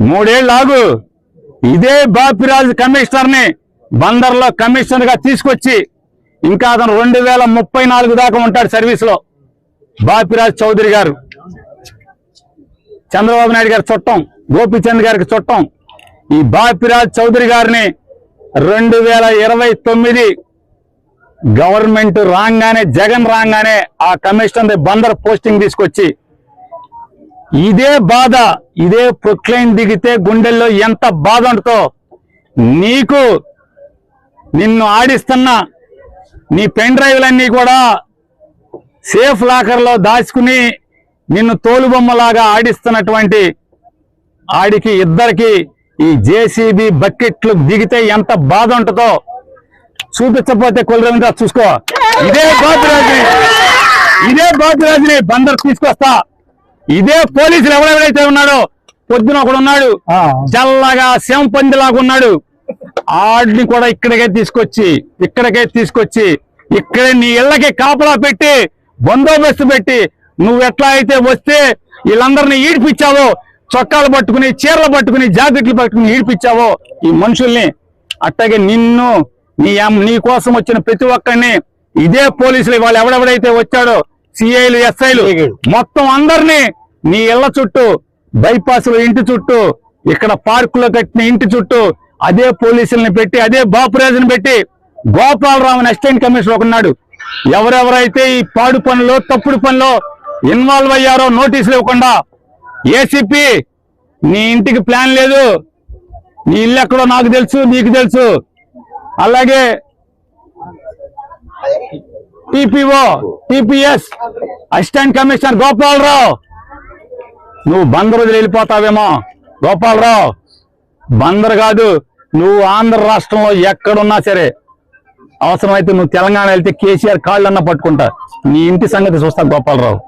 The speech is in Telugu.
3 ఏళ్ళు ఆగు. ఇదే బాపిరాజు కమిషనర్ ని బందర్లో కమిషనర్ గా తీసుకొచ్చి ఇంకా అతను 2034 దాకా ఉంటాడు సర్వీస్ లో. బాపిరాజు చౌదరి గారు చంద్రబాబు నాయుడు గారి చుట్టం, గోపీచంద్ గారికి చుట్టం. ఈ బాపిరాజు చౌదరి గారిని 2029 గవర్నమెంట్ రాగానే, జగన్ రాగానే ఆ కమిషనర్ బందర్ పోస్టింగ్ తీసుకొచ్చి ఇదే బాధ, ఇదే ప్రొక్లైన్ దిగితే గుండెల్లో ఎంత బాధ ఉంటుందో నీకు. నిన్ను ఆడిస్తున్న నీ పెన్ డ్రైవ్లన్నీ కూడా సేఫ్ లాకర్ లో దాచుకుని నిన్ను తోలుబొమ్మలాగా ఆడిస్తున్నటువంటి ఆడికి ఇద్దరికి ఈ జేసీబీ బకెట్లు దిగితే ఎంత బాధ ఉంటుందో చూపించకపోతే కొలరవిందా చూసుకో. ఇదే బాపిరాజుని బందర్ తీసుకొస్తా. ఇదే పోలీసులు ఎవరెవరైతే ఉన్నాడో, పొద్దున ఒకడు ఉన్నాడు జల్లగా శంపందిలాగా ఉన్నాడు, ఆడిని కూడా ఇక్కడికే తీసుకొచ్చి ఇక్కడే నీ ఇళ్ళకి కాపలా పెట్టి బందోబస్తు పెట్టి నువ్వు ఎట్లా అయితే వస్తే వీళ్ళందరినీ ఈడిపించావో, చొక్కాలు పట్టుకుని, చీరలు పట్టుకుని, జాకెట్లు పట్టుకుని ఈడిపించావో ఈ మనుషుల్ని, అట్టగే నిన్ను నీ కోసం వచ్చిన ప్రతి ఒక్కరిని ఇదే పోలీసులు వాళ్ళు ఎవడెవడైతే వచ్చాడో సిఐలు, ఎస్ఐలు మొత్తం అందరినీ నీ ఇళ్ల చుట్టూ, బైపాస్ లో ఇంటి చుట్టూ, ఇక్కడ పార్కులో కట్టిన ఇంటి చుట్టూ అదే పోలీసుల్ని పెట్టి, అదే బాపురాజుని పెట్టి, గోపాలరావుని అసిస్టెంట్ కమిషనర్ ఒకన్నాడు. ఎవరెవరైతే ఈ పాడు పనులు, తప్పుడు పనులు ఇన్వాల్వ్ అయ్యారో నోటీసులు ఇవ్వకుండా, ఏసీపీ నీ ఇంటికి ప్లాన్ లేదు, నీ ఇల్లు ఎక్కడో నాకు తెలుసు, నీకు తెలుసు. అలాగే TPO, TPS assistant commissioner Gopalarao, నువ్వు బందర్ వదిలి వెళ్ళిపోతావేమో. గోపాలరావు, బందర్ కాదు, నువ్వు ఆంధ్ర రాష్ట్రంలో ఎక్కడున్నా సరే, అవసరమైతే నువ్వు తెలంగాణ వెళ్తే కేసీఆర్ కాళ్ళన్నా పట్టుకుంటా. నీ ఇంటి సంగతి చూస్తా గోపాలరావు.